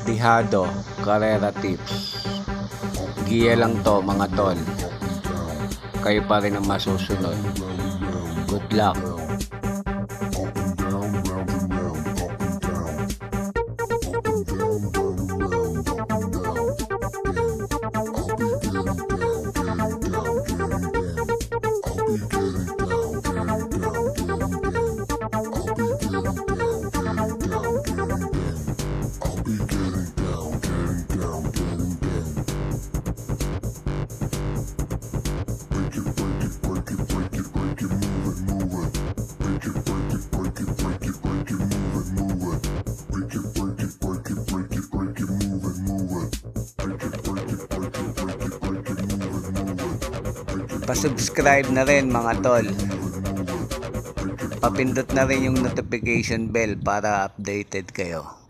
Tihado Carrera Tips. Giya lang to mga tol. Kayo pa rin ang masusunod. Good luck. Pa-subscribe na rin mga tol. Papindot na rin yung notification bell para updated kayo.